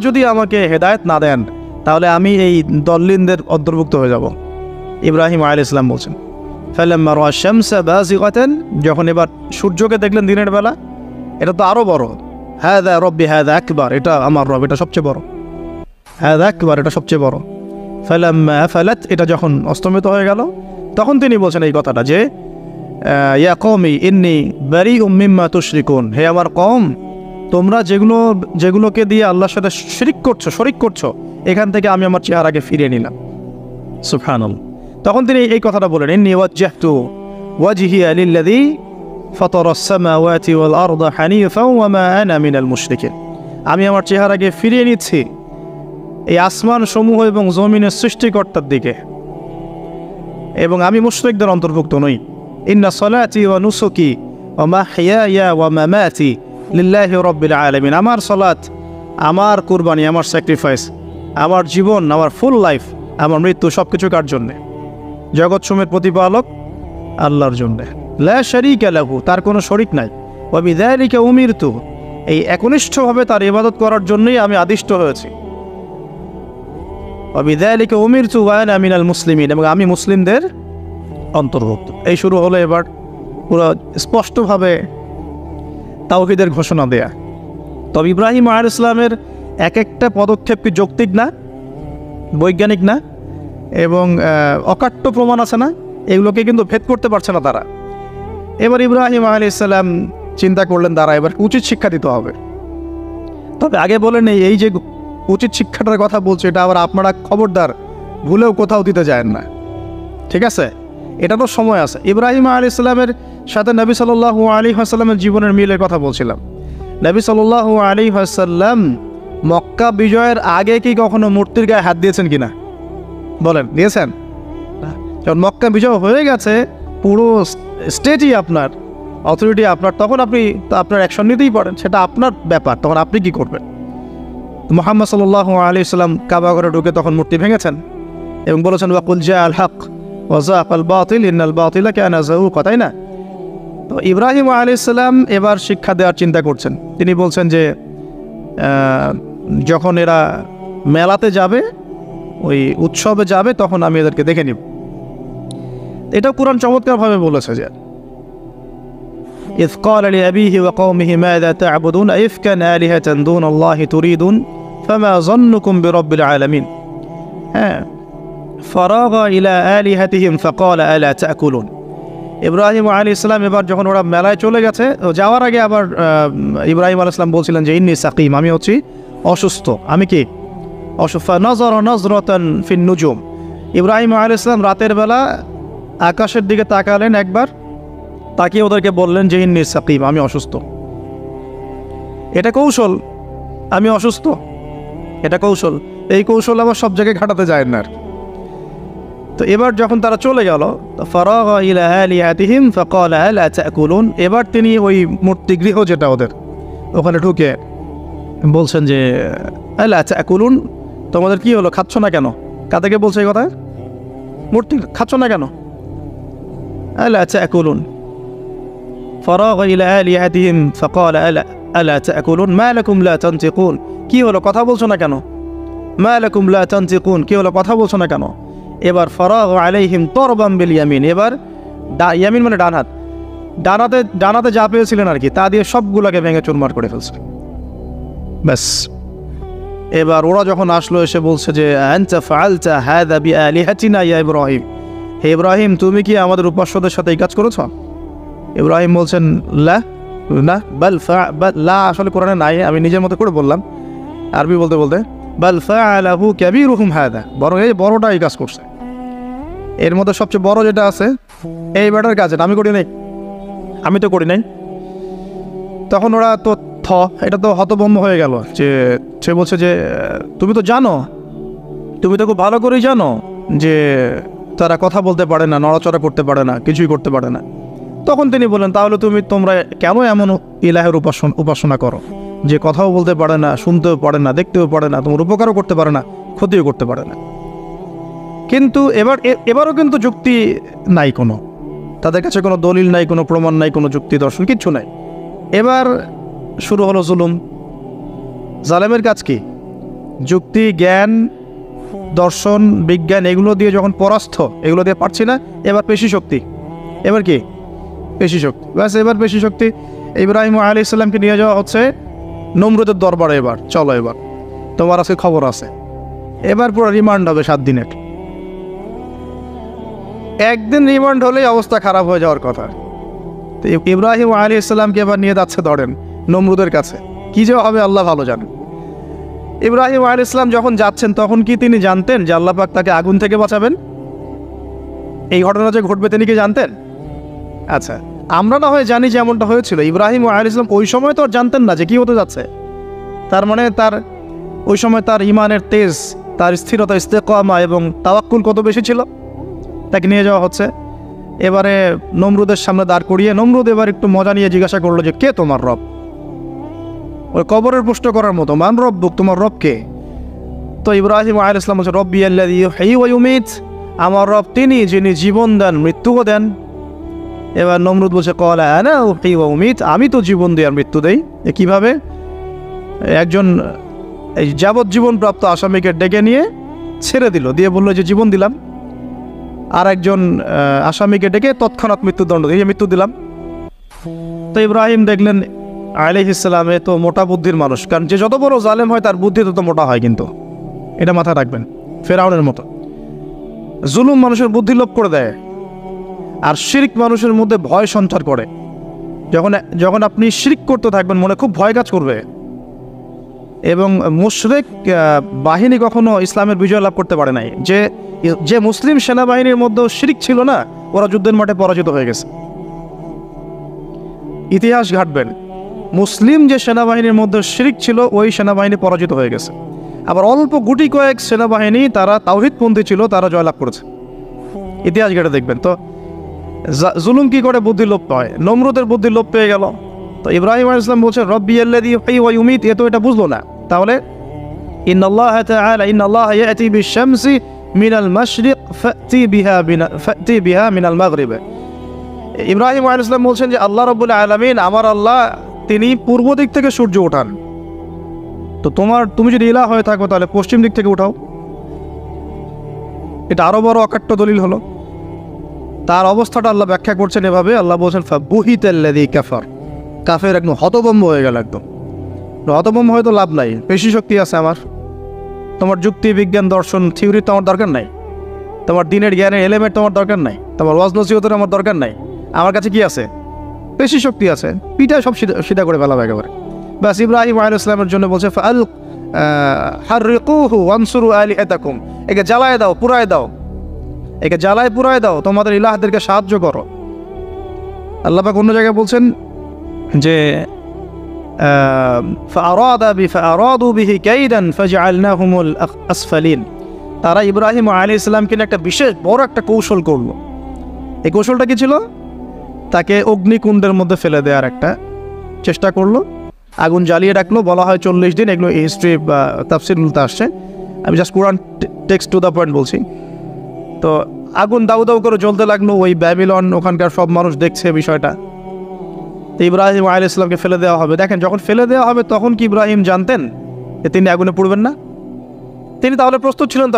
যদি আমাকে হেদায়েত না দেন তাহলে আমি এই দল্লিনদের অন্তর্ভুক্ত হয়ে যাব। ইব্রাহিম আলাইহিস সালাম বলছেন, ফালাম্মা রাআ শামসা বাযিগাতান, যখন এবার সূর্যকে দেখলেন দিনের বেলা, এটা তো আরও বড়, হাযা রব্বি হাযা আকবার, এটা আমার রব, এটা সবচেয়ে বড়, হাযা আকবার, এটা সবচেয়ে বড়। ফালাম্মা আফালাত, এটা যখন অস্তমিত হয়ে গেল, তখন তিনি বলছেন এই কথাটা যে ইয়া কওমি ইন্নী বারিউম মিম্মা তুশরিকুন, হে আমার কওম, তোমরা যেগুলোকে দিয়ে আল্লাহর সাথে শরিক করছো, এখান থেকে আমি আমার চেহারাকে ফিরিয়ে নিলাম। সুবহানাল্লাহ। তখন তিনি এই কথাটা বলেন, ইন্নী ওয়াজ্জাহতু ওয়াজহিয়া লিল্লাযী ফাতারাস সামাওয়াতি ওয়াল আরদা হানিফাও ওয়া মা আনা মিনাল মুশরিকিন, আমি আমার চেহারাকে ফিরিয়ে নিচ্ছি এই আসমান সমূহ এবং জমিনের সৃষ্টিকর্তার দিকে, এবং আমি মুশরিকদের অন্তর্ভুক্ত নই। ইন্না সলাতি ওয়া নুসুকি ওয়া মাহইয়ায়া ওয়া মামাতি লিল্লাহি রাব্বিল আলামিন, আমার সলাত, আমার কুরবানি, আমার স্যাক্রিফাইস, আমার জীবন, আমার ফুল লাইফ, আমার মৃত্যু, সব কিছু কার জন্যে? জগৎসমূহের প্রতিপালক আল্লাহর জন্যে। লা শারীকা লাহু, তার কোনো শরিক নাই। ওয়া বিযালিকা উমিরতু, এই একনিষ্ঠভাবে তার ইবাদত করার জন্যই আমি আদিষ্ট হয়েছি। ওয়া বিযালিকা উমিরতু ওয়া আনা মিনাল মুসলিমিন, এবং আমি মুসলিমদের অন্তর্ভুক্ত। এই শুরু হলো এবার পুরো স্পষ্টভাবে তাওহীদের ঘোষণা দেয়া। তবে ইব্রাহিম আলাইহিস সালামের এক একটা পদক্ষেপ কি যৌক্তিক না, বৈজ্ঞানিক না, এবং অকাট্য প্রমাণ আছে না, এগুলোকে কিন্তু ভেদ করতে পারছে না তারা। এবার ইব্রাহিম আলাইহিস সালাম চিন্তা করলেন তারা এবার উচিত শিক্ষা দিতে হবে। তবে আগে বলেন এই যে উচিত শিক্ষাটার কথা বলছে, এটা আবার আপনারা খবরদার ভুলেও কোথাও দিতে যায় না, ঠিক আছে? এটা তো সময় আছে। ইব্রাহিম আলাইহিস সালামের সাথে নবী সাল্লাল্লাহু আলাইহি ওয়াসাল্লামের জীবনের মিলের কথা বলছিলাম। নবী সাল্লাল্লাহু আলাইহি ওয়াসাল্লাম মক্কা বিজয়ের আগে কি কখনো মূর্তির গায়ে হাত দিয়েছেন কিনা বলেন? দিয়েছেন? যখন মক্কা বিজয় হয়ে গেছে, পুরো স্টেটই আপনার, অথরিটি আপনার, তখন আপনি আপনার অ্যাকশন নিতেই পারেন, সেটা আপনার ব্যাপার, তখন আপনি কি করবেন? মুহাম্মদ সাল্লাল্লাহু আলাইহি ওয়াসাল্লাম কাবা ঘরে ঢুকে তখন মূর্তি ভেঙেছেন এবং বলেছেন ওয়াকুল জাআল হক ওয়া যাকাল বাতিল ইন্নাল বাতিলা কানা যাহুকা, তাই না? তো ইব্রাহিম আলাইহিস সালাম এবার শিক্ষা দেওয়ার চিন্তা করছেন। তিনি বলছেন যে যখন এরা মেলাতে যাবে, ওই উৎসবে যাবে, তখন আমি এদেরকে দেখে নিব। এটা কুরআন চমৎকারভাবে বলেছে যে ইয ক্বালা লিআবিহি ওয়া কওমিহি মাযা তা'বুদুন আইফকান আলিহাতান দুনাল্লাহি তুরিদুন ফামা যান্নুকুম বিরাব্বিল আলামিন। হ্যাঁ, ফারাগা ইলা আলিহাতিহিম ফাকালা আলা তা'কুলুন। ইব্রাহিম আলাইহিস সালাম এবার যখন ওরা মেলায় চলে গেছে, যাওয়ার আগে আবার ইব্রাহিম আলাইহিস সালাম বলছিলেন যে ইন্নী সাকিম, আমি হচ্ছি অসুস্থ। আমি কি অসুস্থ? নাযারা নাযরাতান ফিন নুজুম, ইব্রাহিম আলাইহিস সালাম রাতের বেলা আকাশের দিকে তাকালেন একবার, তাকিয়ে ওদেরকে বললেন যে ইন্নী সাকিম, আমি অসুস্থ। এটা কৌশল, আমি অসুস্থ, এটা কৌশল। এই কৌশল আবার সব জায়গায় ঘাটাতে যায় না। তো এবার যখন তারা চলে গেল, ফারাগা ইলা আলিহাতিহিম ফাকালা আলা তা'কুলুন, এবার তিনি ওই মূর্তি গৃহ যেটা ওদের, ওখানে ঢুকে বলছেন যে আলা তা'কুলুন, তোমাদের কি হলো, খাচ্ছ না কেন? কাদেরকে বলছে এই কথা? মূর্তি, খাচ্ছ না কেন? আলা তা'কুলুন। ফারাগা ইলা আলিহাতিহিম ফাকালা আলা তা'কুলুন মা লাকুম লা তানতিকুন, কি হলো, কথা বলছো না কেন? মা লাকুম লা তানতিকুন, কি হলো, কথা বলছো না কেন? এবার ফারাগা আলাইহিম তরবাম বিল ইয়ামিন, এবার ইয়ামিন মানে ডান হাত, ডানাতে যা পেয়েছিলেন আর কি, তা দিয়ে সবগুলোকে ভেঙে চুরমার করে ফেলছে। ব্যাস, এবার ওরা যখন আসলো এসে বলছে যে আনতা ফাআলতা হাযা বিআলিহাতিনা ইয়া ইব্রাহিম, হে ইব্রাহিম, তুমি কি আমাদের উপাস্যদের সাথে এই কাজ করেছ? ইব্রাহিম বলছেন লা, না, বাল লা আসলে কোরআনে নাই, আমি নিজের মতো করে বললাম আরবি বলতে বলতে। বাল ফাআলাহু কাবীরুহুম হাযা, বরং এই বড়টা এই কাজ করছে, এর মধ্যে সবচেয়ে বড় যেটা আছে এই ব্যাটার কাজ, আমি করি নাই, আমি তো করি নাই। তখন ওরা তো এটা তো হতভম্ব হয়ে গেল, যে সে বলছে যে তুমি তো জানো, তুমি তো খুব ভালো করেই জানো যে তারা কথা বলতে পারে না, নড়াচড়া করতে পারে না, কিছুই করতে পারে না। তখন তিনি বললেন তাহলে তোমরা কেন এমন ইলাহের উপাসনা করো যে কথাও বলতে পারে না, শুনতেও পারে না, দেখতেও পারে না, তোমার উপকারও করতে পারে না, ক্ষতিও করতে পারে না। কিন্তু এবারও কিন্তু যুক্তি নাই, কোনো তাদের কাছে কোনো দলিল নাই, কোনো প্রমাণ নাই, কোনো যুক্তি দর্শন কিচ্ছু নাই। এবার শুরু হলো জুলুম। জালেমের কাজ কি? যুক্তি, জ্ঞান, দর্শন, বিজ্ঞান এগুলো দিয়ে যখন পরাস্ত, এগুলো দিয়ে পারছি না, এবার পেশি শক্তি। এবার কি? পেশি শক্তি। ব্যাস, এবার পেশি শক্তি। ইব্রাহিম আলাইহিস সালামকে নিয়ে যাওয়া হচ্ছে নমরুদের দরবারে। এবার চলো, এবার তোমার আজকে খবর আছে। এবার পুরো রিমান্ড হবে 7 দিনের। একদিন রিমান্ড হলেই অবস্থা খারাপ হয়ে যাওয়ার কথা। তো ইব্রাহিম আলাইহিস সালামকে এবার নিয়ে যাচ্ছে ধরেন নমরুদের কাছে। কী যে হবে আল্লাহ ভালো জানেন। ইব্রাহিম আলাইহিস সালাম যখন যাচ্ছেন তখন কি তিনি জানতেন যে আল্লাহ পাক তাকে আগুন থেকে বাঁচাবেন? এই ঘটনা যে ঘটবে তিনি কি জানতেন? আচ্ছা, আমরা না হয় জানি যে এমনটা হয়েছিল। ইব্রাহিম আলাইহিস সালাম ওই সময় তো আর জানতেন না যে কী হতে যাচ্ছে। তার মানে তার ওই সময় তার ইমানের তেজ, তার স্থিরতা, ইস্তেকামা এবং তাওয়াক্কুল কত বেশি ছিল। তাকে নিয়ে যাওয়া হচ্ছে। এবারে নমরুদের সামনে দাঁড় করিয়ে নমরুদ এবার একটু মজা নিয়ে জিজ্ঞাসা করলো যে কে তোমার রব? ওই কবরের প্রশ্ন করার মতো, মান রব্বুক, তোমার রব কে? তো ইব্রাহিম আলাইহিস সালাম বলছে, রব্বি আল্লাযী ইউহয়ী ওয়া ইউমীত, আমার রব তিনি যিনি জীবন দেন মৃত্যুও দেন। এবার নমরুদ বলছে, ক্বালা আনা উহয়ী ওয়া উমীত, আমি তো জীবন দিই আর মৃত্যু দেই। কীভাবে? একজন এই যাবজ্জীবন প্রাপ্ত আসামিকে ডেকে নিয়ে ছেড়ে দিল, দিয়ে বললো যে জীবন দিলাম। আর একজন আসামিকে ডেকে তৎক্ষণাৎ মৃত্যুদণ্ড দিয়ে মৃত্যু দিলাম। তো ইব্রাহিম দেখলেন আলাইহিস সালাম এ তো মোটা বুদ্ধির মানুষ, কারণ যে যত বড় জালেম হয় তার বুদ্ধি তত মোটা হয়, কিন্তু এটা মাথায় রাখবেন। ফেরাউনের মতো জুলুম মানুষের বুদ্ধি লোপ করে দেয়, আর শিরক মানুষের মধ্যে ভয় সঞ্চার করে। যখন আপনি শিরক করতে থাকবেন মনে খুব ভয় কাজ করবে। এবং মুশরিক বাহিনী কখনো ইসলামের বিজয় লাভ করতে পারে নাই। যে মুসলিম সেনাবাহিনীর মধ্যেও শিরক ছিল না, ওরা যুদ্ধের মাঠে পরাজিত হয়ে গেছে। ইতিহাস ঘাটবেন, মুসলিম যে সেনাবাহিনীর মধ্যে শিরক ছিল ওই সেনাবাহিনী পরাজিত হয়ে গেছে। আবার অল্প গুটি কয়েক সেনাবাহিনী তারা তাওহীদপন্থী ছিল, তারা জয়লাভ করেছে। ইতিহাস ঘেটে দেখবেন। তো জুলুম কি করে বুদ্ধি লোপ পায়? নমরুদের বুদ্ধি লোপ পেয়ে গেল। তো ইব্রাহিম আলাইহিস সালাম বলছেন, রব্বি আল্লাযী ইউহয়ী ওয়া ইউমীত, এ তো এটা বুঝলো না। তাহলে ইন্নাল্লাহা তাআলা ইন্নাল্লাহা ইয়াতি বিশ-শামসি মিনাল মাশরিক ফাতি বিহা মিনাল মাগরিব। ইব্রাহিম আলাইহিস সালাম বলছেন যে আল্লাহ রাব্বুল আলামিন, আমার আল্লাহ, তিনি পূর্ব দিক থেকে সূর্য ওঠান। তো তুমি যদি ইলাহ হয়ে থাকো তাহলে পশ্চিম দিক থেকে উঠাও। এটা আরো বড় অকাট্য দলিল হলো। তার অবস্থাটা আল্লাহ ব্যাখ্যা করছেন এভাবে। আল্লাহ বলছেন, ফাবুহিতাল্লাযী কাফার, কাফের একদম হতভম্ব হয়ে গেল। একদম হতভম্ব হয়তো লাভ নাই, পেশি শক্তি আছে আমার। তোমার যুক্তি, বিজ্ঞান, দর্শন, থিওরি তো আমার দরকার নাই। তোমার দিনের জ্ঞানের এলিমেন্ট তোমার দরকার নাই। তোমার ওয়াজ নসিহতের আমার দরকার নাই। আমার কাছে কি আছে? পেশি শক্তি আছে। পিঠায় সব সিধা করে ফেলাবে একেবারে। ব্যাস, ইব্রাহিম আলাইহিস সালামের জন্য বলছে, ফাআল হাররিকুহু ওয়ানসুরু আলিহাতাকুম, একে জ্বালায় দাও, পুরায় দাও, একে জ্বালায় পুরায় দাও, তোমাদের ইলাহদেরকে সাহায্য করো। আল্লাহ পাক অন্য জায়গায় বলছেন যে ফাআরাদু বিহি কাইদান ফাজআলনাহুমুল আসফালিন, তারা ইব্রাহিম আলাইহিস সালামকে একটা বিশেষ বড় একটা কৌশল করলো। এই কৌশলটা কি ছিল? তাকে অগ্নিকুণ্ডের মধ্যে ফেলে দেওয়ার একটা চেষ্টা করলো। আগুন জ্বালিয়ে রাখলো, বলা হয় 40 দিন। এগুলো হিস্ট্রি বা তাফসীরগুলোতে আসছে, আমি just Quran text to the point বলছি। তো আগুন দাউ দাউ করে জ্বলতে লাগলো। ওই ব্যাবিলন, ওখানকার সব মানুষ দেখছে বিষয়টা। তো ইব্রাহিম আলাইহিস সালামকে ফেলে দেওয়া হবে। দেখেন, যখন ফেলে দেওয়া হবে তখন কি ইব্রাহিম জানতেন যে তিনি আগুনে পুড়বেন না? তিনি তাহলে প্রস্তুত ছিলেন।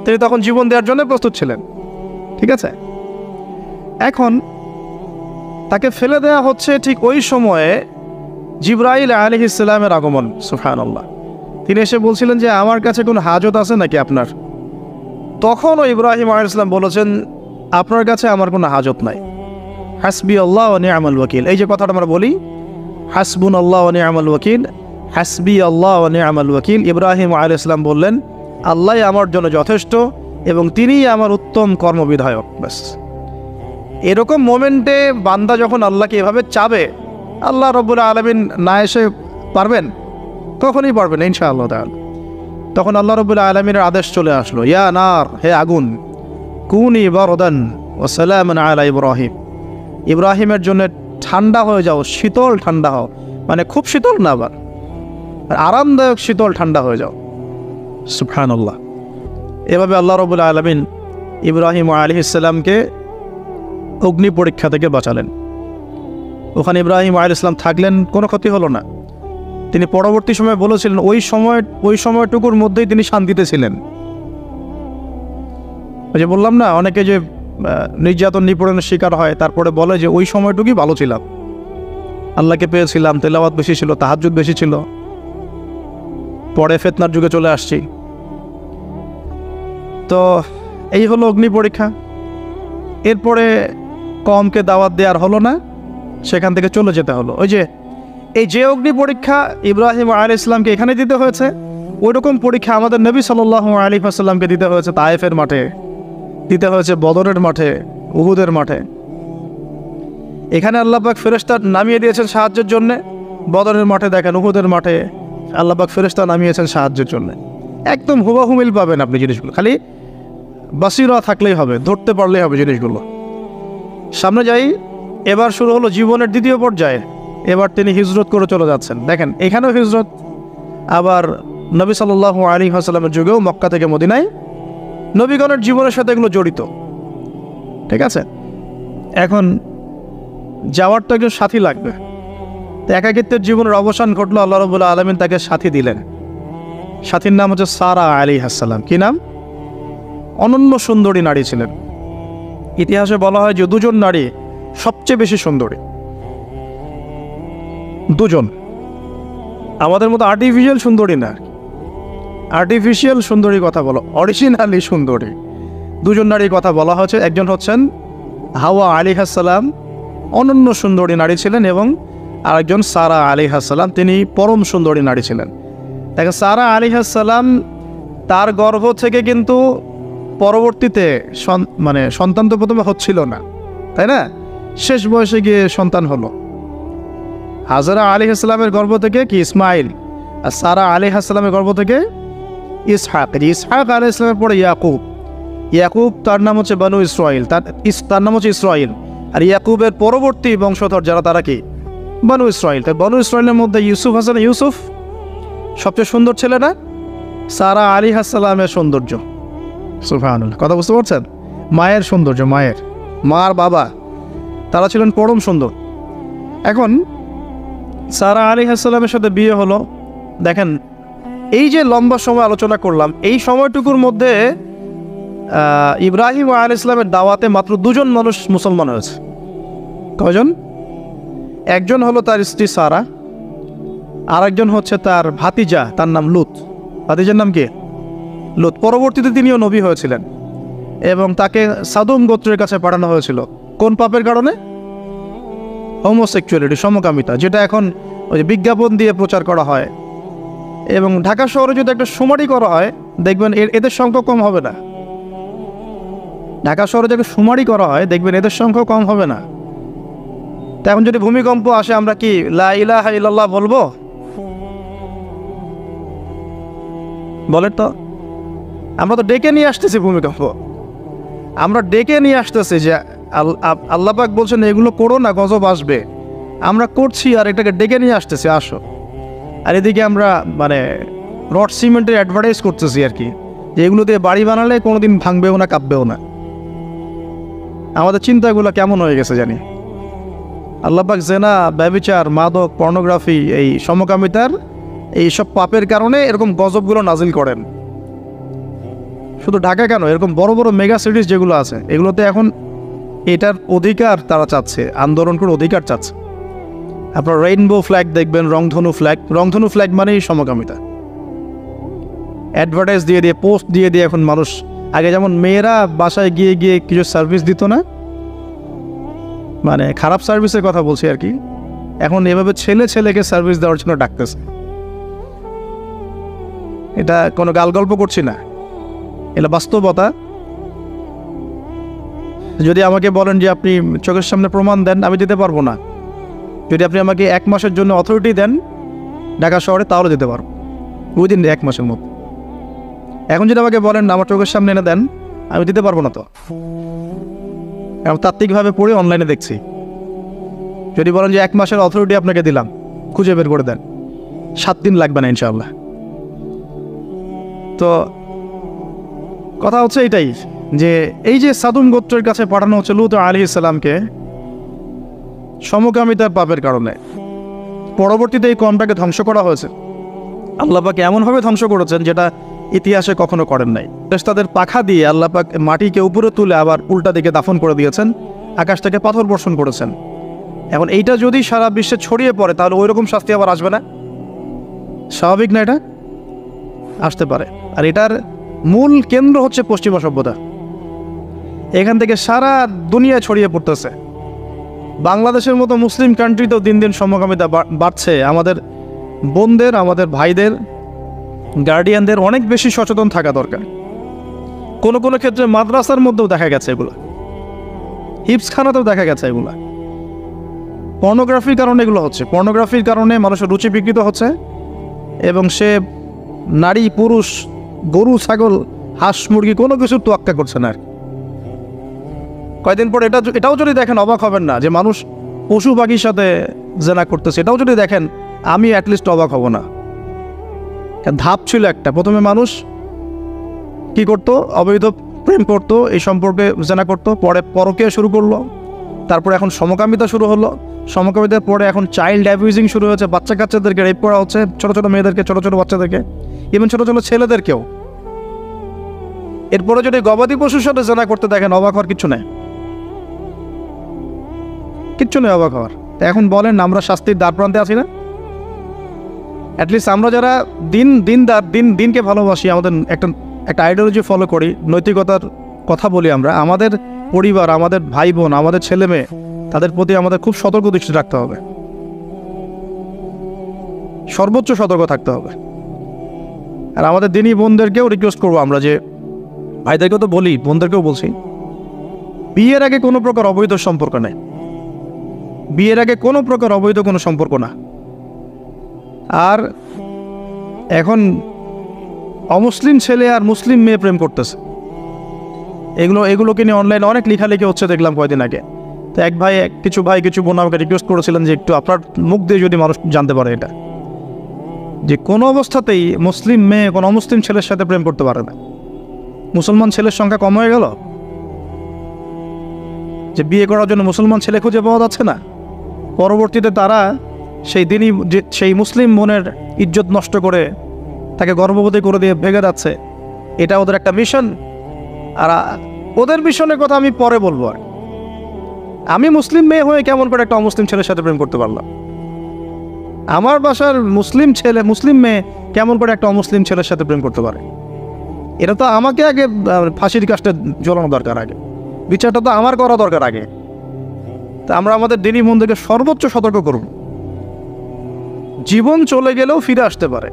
তিনি তখন জীবন দেওয়ার জন্য প্রস্তুত ছিলেন। ঠিক আছে, এখন তাকে ফেলে দেওয়া হচ্ছে। ঠিক ওই সময়ে জিবরাইল আলাইহিস সালামের আগমন। সুবহানাল্লাহ। তিনি এসে বলছিলেন যে আমার কাছে কোনো হাজত আছে নাকি আপনার? তখনও ইব্রাহিম আলাইহিস সালাম বলেছেন, আপনার কাছে আমার কোনো হাজত নাই। হাসবি আল্লাহ ওয়া নি'মাল ওয়াকিল, এই যে কথাটা আমরা বলি, হাসবুন আল্লাহ ওয়া নি'মাল ওয়াকিল, হাসবি আল্লাহ ওয়া নি'মাল ওয়াকিল। ইব্রাহিম আলাইহিস সালাম বললেন, আল্লাহই আমার জন্য যথেষ্ট এবং তিনিই আমার উত্তম কর্মবিধায়ক। ব্যাস, এরকম মোমেন্টে বান্দা যখন আল্লাহকে এভাবে চাবে, আল্লাহ রাব্বুল আলামিন না এসে পারবেন? কখনই পারবেন না ইনশাআল্লাহ তাআলা। তখন আল্লাহ রাব্বুল আলামিনের আদেশ চলে আসলো, ইয়া নার, হে আগুন, কুনি বারদান ওয়া সালামান আলা ইব্রাহিম, ইব্রাহিমের জন্য ঠান্ডা হয়ে যাও, শীতল ঠান্ডা হও। মানে খুব শীতল না, আবার আরামদায়ক শীতল ঠান্ডা হয়ে যাও। সুবহানাল্লাহ। এভাবে আল্লাহ রাব্বুল আলামিন ইব্রাহিম আলাইহিস সালামকে অগ্নি পরীক্ষা থেকে বাঁচালেন। ওখানে ইব্রাহিম আলাইহিস সালাম থাকলেন, কোনো ক্ষতি হলো না। তিনি পরবর্তী সময়ে বলেছিলেন ওই সময়টুকুর মধ্যেই তিনি শান্তিতে ছিলেন। ওই যে বললাম না, অনেকে যে নির্যাতন নিপীড়নের শিকার হয় তারপরে বলে যে ওই সময়টুকুই ভালো ছিলাম, আল্লাহকে পেয়েছিলাম, তেলাওয়াত বেশি ছিল, তাহাজ্জুদ বেশি ছিল, পরে ফিতনার যুগে চলে আসছি। তো এই হলো অগ্নি পরীক্ষা। এরপরে কওমকে দাওয়াত দেওয়ার হলো না, সেখান থেকে চলে যেতে হলো। ওই যে যে অগ্নি পরীক্ষা ইব্রাহিম আলাইহিস সালামকে এখানে দিতে হয়েছে, ওই রকম পরীক্ষা আমাদের নবী সাল্লাল্লাহু আলাইহি ওয়াসাল্লামকে দিতে হয়েছে তায়েফের মাঠে, দিতে হয়েছে বদরের মাঠে, উহুদের মাঠে। এখানে আল্লাহ পাক ফেরেশতা নামিয়ে দিয়েছেন সাহায্যের জন্যে, বদরের মাঠে দেখেন উহুদের মাঠে আল্লাহ পাক ফেরেশতা নামিয়েছেন সাহায্যের জন্যে। একদম হুবহু মিল পাবেন আপনি জিনিসগুলো, খালি বাসিরা থাকলেই হবে, ধরতে পারলেই হবে জিনিসগুলো। সামনে যাই, এবার শুরু হলো জীবনের দ্বিতীয় পর্যায়ে। এবার তিনি হিজরত করে চলে যাচ্ছেন। দেখেন এখানেও হিজরত, আবার নবী সাল্লাল্লাহু আলাইহি ওয়াসাল্লামের যুগেও মক্কা থেকে মদিনায় নবীগণের জীবনের সাথে এগুলো জড়িত। ঠিক আছে, এখন যাওয়ার তো একজন সাথী লাগবে। তো একাকিত্বের জীবনের অবসান ঘটলো, আল্লাহ রাব্বুল আলামিন তাকে সাথী দিলেন। সাথীর নাম হচ্ছে সারা আলাইহিস সালাম। কি নাম? অনন্য সুন্দরী নারী ছিলেন। ইতিহাসে বলা হয় যে দুজন নারী সবচেয়ে বেশি সুন্দরী, দুজন। আমাদের মতো আর্টিফিশিয়াল সুন্দরী না, আর্টিফিশিয়াল সুন্দরী কথা বলো, অরিজিনালি সুন্দরী দুজন নারীর কথা বলা হচ্ছে। একজন হচ্ছেন হাওয়া আলাইহিস সালাম, অনন্য সুন্দরী নারী ছিলেন, এবং আরেকজন সারা আলাইহিস সালাম, তিনি পরম সুন্দরী নারী ছিলেন। দেখেন সারা আলাইহিস সালাম, তার গর্ভ থেকে কিন্তু পরবর্তীতে সন্তান তো প্রথমে হচ্ছিল না, তাই না? শেষ বয়সে গিয়ে সন্তান হলো। হাজরা আলাইহিস সালামের গর্ভ থেকে কি ইসমাইল, আর সারা আলাইহিস সালামের গর্ভ থেকে ইসহাক। ইসহাক আলাইহিস সালামের পরে ইয়াকুব, তার নাম হচ্ছে বানু ইসরাইল, তার নাম হচ্ছে ইসরাইল। আর ইয়াকুবের পরবর্তী বংশধর যারা, তারা কি? বানু ইসরাইল। তাই বানু ইসরাইলের মধ্যে ইউসুফ হাসান, ইউসুফ সবচেয়ে সুন্দর ছেলে না? সারা আলাইহিস সালামের সৌন্দর্য, সুবহানাল্লাহ, কথা বুঝতে পারছেন? মায়ের সৌন্দর্য, মার বাবা, তারা ছিলেন পরম সুন্দর। এখন সারা আলাইহিস সালামের সাথে বিয়ে হলো। দেখেন এই যে লম্বা সময় আলোচনা করলাম, এই সময়টুকুর মধ্যে ইব্রাহিম আলাইহিস সালামের দাওয়াতে মাত্র দুজন মানুষ মুসলমান হয়েছে। কয়জন? একজন হলো তার স্ত্রী সারা, আর একজন হচ্ছে তার ভাতিজা, তার নাম লুত। ভাতিজার নাম কি? লুত। পরবর্তীতে তিনিও নবী হয়েছিলেন, এবং তাকে সাদুম গোত্রের কাছে পাঠানো হয়েছিল। কোন পাপের কারণে? হোমোসেক্সুয়ালিটি, সমকামিতা, যেটা এখন ওই যে বিজ্ঞাপন দিয়ে প্রচার করা হয়। এবং ঢাকা শহরে যদি একটা শুমারি করা হয়, দেখবেন এদের সংখ্যা কম হবে না। ঢাকা শহরে যদি শুমারি করা হয়, দেখবেন এদের সংখ্যা কম হবে না। তো এখন যদি ভূমিকম্প আসে, আমরা কি লা ইলাহা ইল্লাল্লাহ বলবো? বলেন তো, আমরা তো ডেকে নিয়ে আসতেছি ভূমিকম্প, আমরা ডেকে নিয়ে আসতেছি যে আল্লাহ পাক বলছেন এগুলো করো না, গজব আসবে। আমরা করছি আর এটাকে ডেকে নিয়ে আসতেছি, আসো। আর এদিকে আমরা রড সিমেন্টের অ্যাডভার্টাইজ করতেছি আর কি, যে এগুলো দিয়ে বাড়ি বানালে কোনোদিন ভাঙবেও না, কাঁপবেও না। আমাদের চিন্তাগুলো কেমন হয়ে গেছে জানি। আল্লাহ পাক জেনা, ব্যভিচার, মাদক, পর্নোগ্রাফি, এই সমকামিতার এইসব পাপের কারণে এরকম গজবগুলো নাজিল করেন। শুধু ঢাকা কেন, এরকম বড় বড় মেগা সিটিজ যেগুলো আছে, এগুলোতে এখন এটার অধিকার তারা চাচ্ছে, আন্দোলন করে অধিকার চাচ্ছে। আপনার রেইনবো ফ্ল্যাগ দেখবেন, রংধনু ফ্ল্যাগ মানেই সমকামিতা। অ্যাডভার্টাইজ দিয়ে দিয়ে, পোস্ট দিয়ে দিয়ে এখন মানুষ, আগে যেমন মেয়েরা বাসায় গিয়ে গিয়ে কিছু সার্ভিস দিত না, খারাপ সার্ভিসের কথা বলছি আর কি, এখন এভাবে ছেলেকে সার্ভিস দেওয়ার জন্য ডাকতেছে। এটা কোনো গাল গল্প করছি না, এটা বাস্তবতা। যদি আমাকে বলেন যে আপনি চোখের সামনে প্রমাণ দেন, আমি দিতে পারবো না। যদি আপনি আমাকে 1 মাসের জন্য অথরিটি দেন ঢাকা শহরে, তাহলে দিতে পারবো উইদিন 1 মাসের মধ্যে। এখন যদি আমাকে বলেন আমার চোখের সামনে এনে দেন, আমি দিতে পারবো না। তো আমি তাত্ত্বিকভাবে পড়ে অনলাইনে দেখছি। যদি বলেন যে 1 মাসের অথরিটি আপনাকে দিলাম, খুঁজে বের করে দেন, 7 দিন লাগবে না ইনশাআল্লাহ। তো কথা হচ্ছে এটাই, যে এই যে সাদুম গোত্রের কাছে পাঠানো হচ্ছে লূত আলাইহিস সালামকে সমকামিতার পাপের কারণে। পরবর্তীতে এই কওমটাকে ধ্বংস করা হয়েছে। আল্লাহ পাক এমনভাবে ধ্বংস করেছেন যেটা ইতিহাসে কখনো করেন নাই। তাদের পাখা দিয়ে আল্লাহ পাক মাটিকে উপরে তুলে আবার উল্টা দিকে দাফন করে দিয়েছেন, আকাশ থেকে পাথর বর্ষণ করেছেন। এখন এইটা যদি সারা বিশ্বে ছড়িয়ে পড়ে তাহলে ওই রকম শাস্তি আবার আসবে না? স্বাভাবিক না? এটা আসতে পারে। আর এটার মূল কেন্দ্র হচ্ছে পশ্চিমা সভ্যতা। এখান থেকে সারা দুনিয়ায় ছড়িয়ে পড়তেছে। বাংলাদেশের মতো মুসলিম কান্ট্রিতেও দিন দিন সমকামিতা বাড়ছে। আমাদের বোনদের, আমাদের ভাইদের, গার্ডিয়ানদের অনেক বেশি সচেতন থাকা দরকার। কোনো কোনো ক্ষেত্রে মাদ্রাসার মধ্যেও দেখা গেছে এগুলো, হিপসখানাতেও দেখা গেছে এগুলো। পর্নোগ্রাফির কারণে এগুলো হচ্ছে। পর্নোগ্রাফির কারণে মানুষের রুচি বিকৃত হচ্ছে এবং সে নারী, পুরুষ, গরু, ছাগল, হাঁস, মুরগি কোনো কিছুর তোয়াক্কা করছে না। কয়দিন পর এটাও যদি দেখেন অবাক হবেন না যে মানুষ পশু পাখির সাথে জেনা করতেছে। এটাও যদি দেখেন আমি অ্যাটলিস্ট অবাক হব না। ধাপ ছিল একটা, প্রথমে মানুষ কি করতো? অবৈধ প্রেম করতো, এই সম্পর্কে জেনা করতো, পরে পরকীয়া শুরু করলো, তারপরে এখন সমকামিতা শুরু হলো, সমকামিতার পরে এখন চাইল্ড অ্যাবিউজিং শুরু হয়েছে, বাচ্চা কাচ্চাদেরকে রেপ করা হচ্ছে, ছোটো ছোটো মেয়েদেরকে, ছোটো ছোটো বাচ্চাদেরকে, ইভেন ছোটো ছোটো ছেলেদেরকেও। এরপরে যদি গবাদি পশুর সাথে জেনা করতে দেখেন অবাক হওয়ার কিছু নেই, কিচ্ছু নেই অবাক হওয়ার। এখন বলেন আমরা শাস্তির দ্বার প্রান্তে আছি না? অ্যাটলিস্ট আমরা যারা দিনকে ভালোবাসি, আমাদের একটা আইডিওলজি ফলো করি, নৈতিকতার কথা বলি, আমরা আমাদের পরিবার, আমাদের ভাই বোন, আমাদের ছেলে মেয়ে, তাদের প্রতি আমাদের খুব সতর্ক দৃষ্টি রাখতে হবে, সর্বোচ্চ সতর্ক থাকতে হবে। আর আমাদের দিনী বোনদেরকেও রিকোয়েস্ট করবো আমরা, যে ভাইদেরকেও তো বলি, বোনদেরকেও বলছি, বিয়ের আগে কোনো প্রকার অবৈধ সম্পর্ক নেই। বিয়ের আগে কোনো প্রকার অবৈধ কোনো সম্পর্ক না। আর এখন অমুসলিম ছেলে আর মুসলিম মেয়ে প্রেম করতেছে, এগুলোকে নিয়ে অনলাইনে অনেক লেখালেখি হচ্ছে, দেখলাম কয়েকদিন আগে। তো কিছু বোন আমাকে রিকোয়েস্ট করেছিলেন যে একটু আপনার মুখ দিয়ে যদি মানুষ জানতে পারে এটা, যে কোনো অবস্থাতেই মুসলিম মেয়ে কোনো অমুসলিম ছেলের সাথে প্রেম করতে পারে না। মুসলমান ছেলের সংখ্যা কম হয়ে গেল, যে বিয়ে করার জন্য মুসলমান ছেলে খুঁজে পাওয়া যাচ্ছে না। পরবর্তীতে তারা সেই মুসলিম বোনের ইজ্জত নষ্ট করে তাকে গর্ভবতী করে দিয়ে ভেঙে যাচ্ছে। এটা ওদের একটা মিশন। আর ওদের মিশনের কথা আমি পরে বলবো। আর আমি মুসলিম মেয়ে হয়ে কেমন করে একটা অমুসলিম ছেলের সাথে প্রেম করতে পারলাম? আমার বাসার মুসলিম মেয়ে কেমন করে একটা অমুসলিম ছেলের সাথে প্রেম করতে পারে? এটা তো আমাকে আগে ফাঁসির কাজটা জ্বলানো দরকার, আগে বিচারটা তো আমার করা দরকার আগে। তা আমরা আমাদের দিনী বোনদেরকে সর্বোচ্চ সতর্ক করব। জীবন চলে গেলেও ফিরে আসতে পারে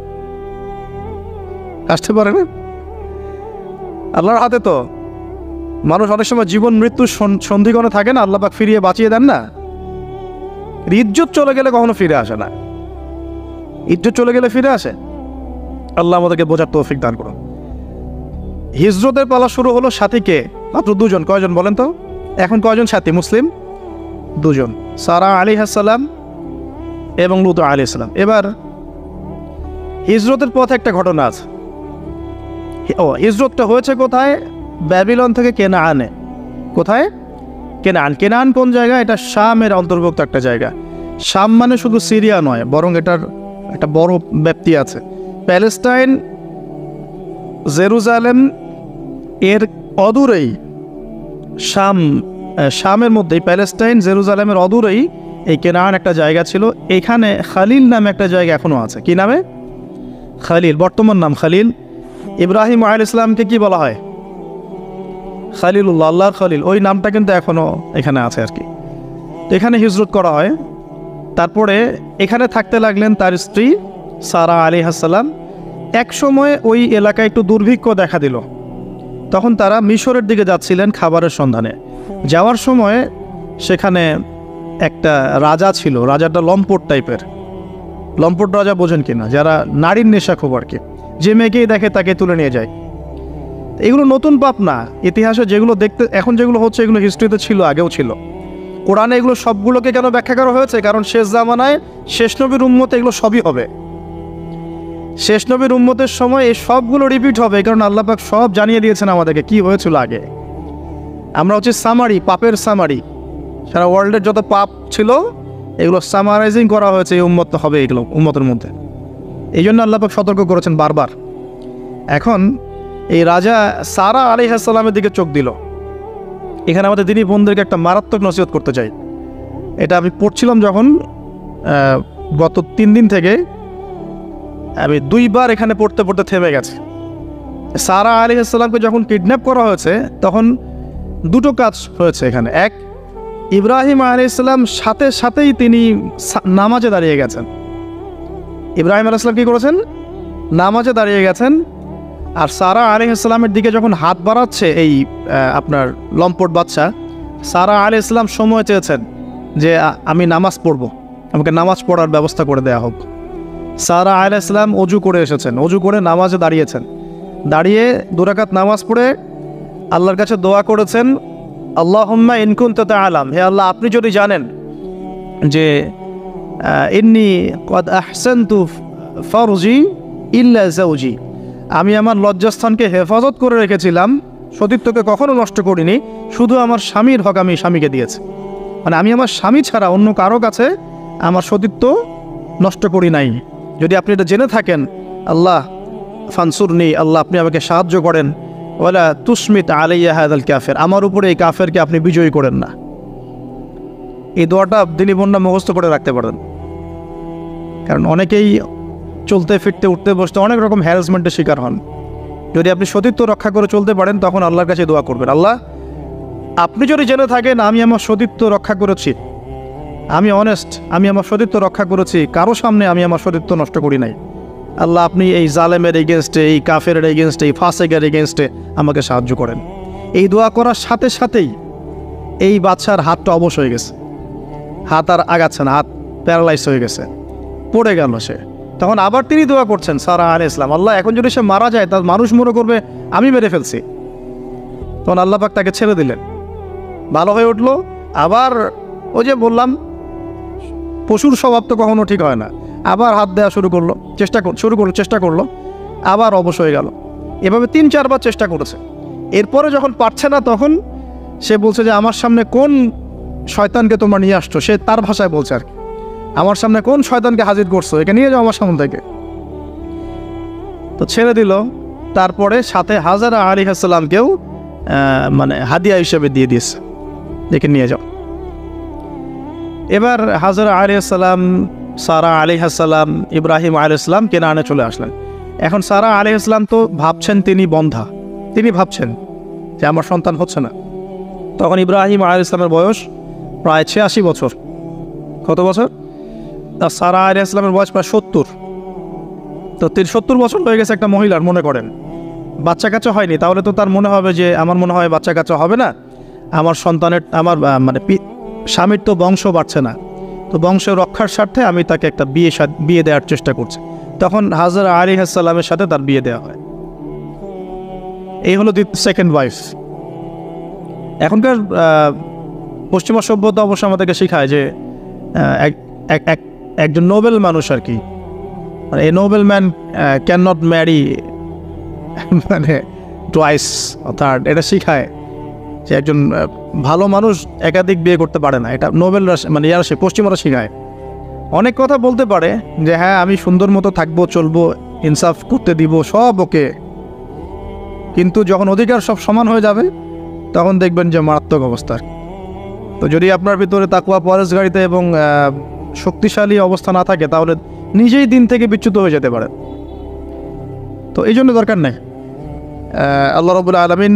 না? আল্লাহর হাতে তো। মানুষ অনেক সময় জীবন মৃত্যুর সন্ধিক্ষণে থাকে না, আল্লাহ পাক ফিরিয়ে বাঁচিয়ে দেন না। ইজ্জত চলে গেলে কখনো ফিরে আসে না। ইজ্জত চলে গেলে ফিরে আসে? আল্লাহ আমাদেরকে বোঝার তৌফিক দান করুন। হিজরতের পালা শুরু হলো, সাথীকে মাত্র 2 জন। কয়জন বলেন তো? এখন কয়জন সাথী মুসলিম? 2 জন, সারা আলাইহিস সালাম এবং লূত আলাইহিস সালাম। এবার হিজরতের পথে একটা ঘটনা আছে। হিজরতটা হয়েছে কোথায়? ব্যাবিলন থেকে কেনানে। কোথায়? কেনান কোন জায়গা? এটা শামের অন্তর্ভুক্ত একটা জায়গা। শাম মানে শুধু সিরিয়া নয়, বরং এটার একটা বড় ব্যাপ্তি আছে। প্যালেস্টাইন, জেরুজালেম এর অদূরেই শামের মধ্যেই, প্যালেস্টাইন জেরুজালেমের অদূরেই এই কেনান একটা জায়গা ছিল। এখানে খালিল নামে একটা জায়গা এখনও আছে। কি নামে? খালিল, বর্তমান নাম খালিল। ইব্রাহিম আলাইহিস সালামকে কি বলা হয়? খালিলুল্লাহ, আল্লাহর খালিল। ওই নামটা কিন্তু এখনও এখানে আছে আর কি। তো এখানে হিজরত করা হয়। তারপরে এখানে থাকতে লাগলেন তার স্ত্রী সারা আলাইহিস সালাম। এক সময় ওই এলাকায় একটু দুর্ভিক্ষ দেখা দিল। তখন তারা মিশরের দিকে যাচ্ছিলেন খাবারের সন্ধানে। যাওয়ার সময় সেখানে একটা রাজা ছিল। রাজাটা লম্পট টাইপের। লম্পট রাজা বোঝেন কিনা? যারা নারীর নেশা খুব আর কি, যে মেয়েকেই দেখে তাকে তুলে নিয়ে যায়। এগুলো নতুন পাপ না। ইতিহাসে যেগুলো দেখতে এখন যেগুলো হচ্ছে, এগুলো হিস্ট্রিতে ছিল, আগেও ছিল। কোরআনে এগুলো সবগুলোকে কেন ব্যাখ্যা করা হয়েছে? কারণ শেষ জামানায় শেষ নবীর উম্মতে এগুলো সবই হবে। শেষ নবীর উম্মতের সময় এই সবগুলো রিপিট হবে, কারণ আল্লাহ পাক সব জানিয়ে দিয়েছেন আমাদেরকে কি হয়েছিল আগে। আমরা হচ্ছে সামারি, পাপের সামারি। সারা ওয়ার্ল্ডের যত পাপ ছিল এগুলো সামারাইজিং করা হয়েছে, এই উম্মত হবে এগুলো উম্মতের মধ্যে। এই জন্য আল্লাহ পাক সতর্ক করেছেন বারবার। এখন এই রাজা সারা আলাইহিস সালামের দিকে চোখ দিল। এখানে আমাদের দিনী বোনদেরকে একটা মারাত্মক নসিহত করতে চাই। এটা আমি পড়ছিলাম যখন গত 3 দিন থেকে, আমি 2 বার এখানে পড়তে পড়তে থেমে গেছে। সারা আলাইহিস সালামকে যখন কিডন্যাপ করা হয়েছে তখন 2টো কাজ হয়েছে এখানে। এক, ইব্রাহিম আলাইহিস সালাম সাথে সাথেই তিনি নামাজে দাঁড়িয়ে গেছেন। ইব্রাহিম আলাইহিস সালাম কী করেছেন? নামাজে দাঁড়িয়ে গেছেন। আর সারা আলাইহিস সালামের দিকে যখন হাত বাড়াচ্ছে এই আপনার লম্পট বাচ্চা, সারা আলাইহিস সালাম সময় চেয়েছেন যে আমি নামাজ পড়ব, আমাকে নামাজ পড়ার ব্যবস্থা করে দেয়া হোক। সারা আলাইহিস সালাম অজু করে এসেছেন, অজু করে নামাজে দাঁড়িয়েছেন। দাঁড়িয়ে 2 রাকাত নামাজ পড়ে আল্লাহর কাছে দোয়া করেছেন, আল্লাহুম্মা ইন কুনতা তা'লাম, হে আল্লাহ আপনি যদি জানেন যে ইন্নী কদ আহসানতু ফারজি ইল্লা যাওজি, আমি আমার লজ্জাস্থানকে হেফাজত করে রেখেছিলাম, সতীত্বকে কখনো নষ্ট করিনি, শুধু আমার স্বামীর হক আমি স্বামীকে দিয়েছি। মানে আমি আমার স্বামী ছাড়া অন্য কারো কাছে আমার সতীত্ব নষ্ট করি নাই। যদি আপনি এটা জেনে থাকেন, আল্লাহ ফানসুরনি, আল্লাহ আপনি আমাকে সাহায্য করেন, ওয়ালা তুসমিত আলাইয়া হাযাল কাফির, আমার উপরে এই কাফেরকে আপনি বিজয়ী করেন না। এই দোয়াটা দিনী বোনরা মুখস্থ করে রাখতে পারেন, কারণ অনেকেই চলতে ফিরতে উঠতে বসতে অনেক রকম হ্যারাসমেন্টের শিকার হন। যদি আপনি সতীত্ব রক্ষা করে চলতে পারেন তখন আল্লাহর কাছে দোয়া করবেন, আল্লাহ আপনি যদি জেনে থাকেন আমি আমার সতীত্ব রক্ষা করেছি, আমি অনেস্ট, আমি আমার সতীত্ব রক্ষা করেছি, কারো সামনে আমি আমার সতীত্ব নষ্ট করি নাই, আল্লাহ আপনি এই জালেমের এগেনস্টে, এই কাফেরের এগেনস্টে, এই ফাসেকের এগেনস্টে আমাকে সাহায্য করেন। এই দোয়া করার সাথে সাথেই এই বাচ্চার হাতটা অবশ হয়ে গেছে, হাত আর আগাচ্ছে না, হাত প্যারালাইজ হয়ে গেছে, পড়ে গেল সে। তখন আবার তিনি দোয়া করছেন সারা আলাইহিস সালাম, আল্লাহ এখন যদি সে মারা যায় তার মানুষ মনে করবে আমি মেরে ফেলছি। তখন আল্লাহ পাক তাকে ছেড়ে দিলেন, ভালো হয়ে উঠলো। আবার ওই যে বললাম পশুর স্বভাব তো কখনো ঠিক হয় না, আবার হাত দেওয়া চেষ্টা করলো, আবার অবশ হয়ে গেল। এভাবে 3-4 বার চেষ্টা করেছে। এরপরে যখন পারছে না তখন সে বলছে যে আমার সামনে কোন শয়তানকে তোমরা নিয়ে আসছো, সে তার ভাষায় বলছে আর কি, আমার সামনে কোন শয়তানকে হাজির করছো, একে নিয়ে যাও আমার সামনে থেকে। তো ছেড়ে দিল। তারপরে সাথে হাজারা আলাইহিস সালামকেও মানে হাদিয়া হিসেবে দিয়ে দিয়েছে, একে নিয়ে যাও। এবার হাজারা আলাইহিস সালাম, সারা আলাইহিস সালাম, ইব্রাহিম আলাইহিস সালাম কেনানে চলে আসলেন। এখন সারা আলাইহিস সালাম তো ভাবছেন তিনি বন্ধা, তিনি ভাবছেন যে আমার সন্তান হচ্ছে না। তখন ইব্রাহিম আলাইহিস সালামের বয়স প্রায় 86 বছর। কত বছর? আর সারা আলাইহিস সালামের বয়স প্রায় 70। তো 70 বছর হয়ে গেছে একটা মহিলার, মনে করেন বাচ্চা কাচ্চা হয়নি, তাহলে তো তার মনে হবে যে আমার মনে হয় বাচ্চা কাচ্চা হবে না, আমার সন্তানের, আমার মানে স্বামীর তো বংশ বাড়ছে না, তো বংশ রক্ষার স্বার্থে আমি তাকে একটা বিয়ে দেওয়ার চেষ্টা করছি। তখন হাজরা আলাইহিস সালামের সাথে তার বিয়ে দেওয়া হয়। এই হলো সেকেন্ড ওয়াইফ। এখনকার পশ্চিমা সভ্যতা অবশ্য আমাদেরকে শেখায় যে একজন নোবেল মানুষ আর কি, মানে a noble man cannot marry মানে টুয়াইস, অর্থাৎ এটা শেখায় যে একজন ভালো মানুষ একাধিক বিয়ে করতে পারে না। এটা নোবেলরা মানে ইয়ারা পশ্চিমারা শেখায়। অনেক কথা বলতে পারে যে হ্যাঁ আমি সুন্দর মতো থাকবো, চলবো, ইনসাফ করতে দিব, সব ওকে, কিন্তু যখন অধিকার সব সমান হয়ে যাবে তখন দেখবেন যে মারাত্মক অবস্থা। তো যদি আপনার ভিতরে তাকওয়া, পরহেজগারিতা এবং শক্তিশালী অবস্থা না থাকে তাহলে নিজেই দিন থেকে বিচ্যুত হয়ে যেতে পারে। তো এই জন্য দরকার নেই। আল্লাহ রাব্বুল আলামিন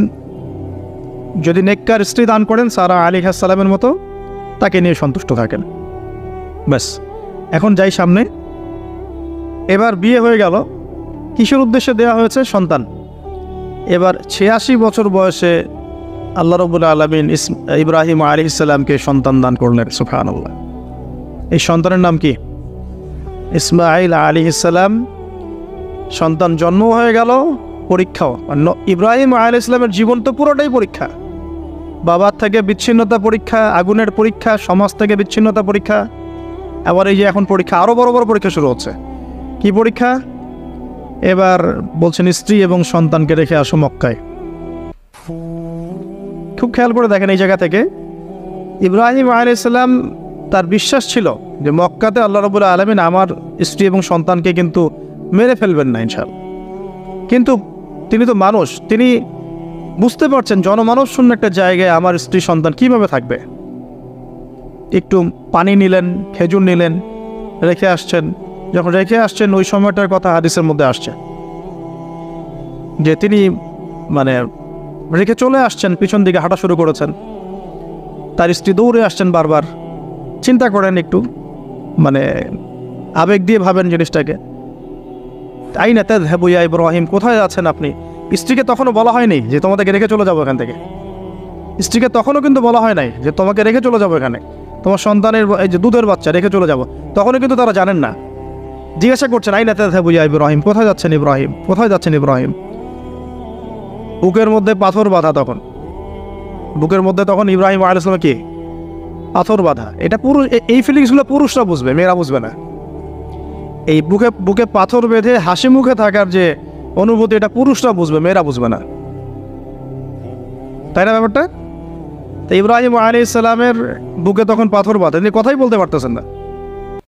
যদি নেককার স্ত্রী দান করেন সারা আলাইহিস সালামের মতো, তাকে নিয়ে সন্তুষ্ট থাকেন, ব্যাস। এখন যাই সামনে। এবার বিয়ে হয়ে গেল, কিসের উদ্দেশ্যে দেওয়া হয়েছে? সন্তান। এবার 86 বছর বয়সে আল্লাহ রাব্বুল আলামিন ইব্রাহিম আলাইহিস সালামকে সন্তান দান করলেন। সুবহানাল্লাহ। এই সন্তানের নাম কি? ইসমাঈল আলাইহিস সালাম। সন্তান জন্ম হয়ে গেল, পরীক্ষাও। ইব্রাহিম আলাইহিস সালামের জীবন তো পুরোটাই পরীক্ষা। বাবার থেকে বিচ্ছিন্নতা পরীক্ষা, আগুনের পরীক্ষা, সমাজ থেকে বিচ্ছিন্নতা পরীক্ষা, আবার এই যে এখন পরীক্ষা, আরও বড় বড় পরীক্ষা শুরু হচ্ছে। কি পরীক্ষা? এবার বলছেন স্ত্রী এবং সন্তানকে রেখে আসো মক্কায়। খুব খেয়াল করে দেখেন এই জায়গা থেকে ইব্রাহিম আলাইহিস সালাম তার বিশ্বাস ছিল যে মক্কাতে আল্লাহ রাব্বুল আলামিন আমার স্ত্রী এবং সন্তানকে কিন্তু মেরে ফেলবেন না ইনশাআল্লাহ। কিন্তু তিনি তো মানুষ, তিনি বুঝতে পারছেন জনমানব শূন্য একটা জায়গায় আমার স্ত্রী সন্তান কিভাবে থাকবে। একটু পানি নিলেন, খেজুর নিলেন, রেখে আসছেন। যখন রেখে আসছেন ওই সময়টার কথা হাদিসের মধ্যে আসছে যে তিনি মানে রেখে চলে আসছেন, পিছন দিকে হাঁটা শুরু করেছেন। তার স্ত্রী দৌড়ে আসছেন বারবার। চিন্তা করেন একটু, মানে আবেগ দিয়ে ভাবেন জিনিসটাকে। আইনা তাযহাবু ইয়া ইব্রাহিম, কোথায় যাচ্ছেন আপনি? স্ত্রীকে তখনও বলা হয়নি যে তোমাদেরকে রেখে চলে যাবো এখান থেকে। স্ত্রীকে তখনও কিন্তু বলা হয় নাই যে তোমাকে রেখে চলে যাবো এখানে, তোমার সন্তানের এই যে দুধের বাচ্চা রেখে চলে যাব। তখনও কিন্তু তারা জানেন না। জিজ্ঞাসা করছেন আইনা তাযহাবু ইয়া ইব্রাহিম, কোথায় যাচ্ছেন ইব্রাহিম, কোথায় যাচ্ছেন ইব্রাহিম? বুকের মধ্যে পাথর বাঁধা, তখন বুকের মধ্যে তখন ইব্রাহিম আলাইহিস সালাম কি পাথর বাঁধা। এটা পুরুষ, এই ফিলিংসগুলো পুরুষরা বুঝবে, মেয়েরা বুঝবে না। এই বুকে বুকে পাথর বেঁধে হাসি মুখে থাকার যে অনুভূতি, এটা পুরুষরা বুঝবে, মেয়েরা বুঝবে না, তাই না ব্যাপারটা? তো ইব্রাহিম আলাইহিস সালামের বুকে তখন পাথর বাঁধা, তিনি কথাই বলতে পারতেছেন না।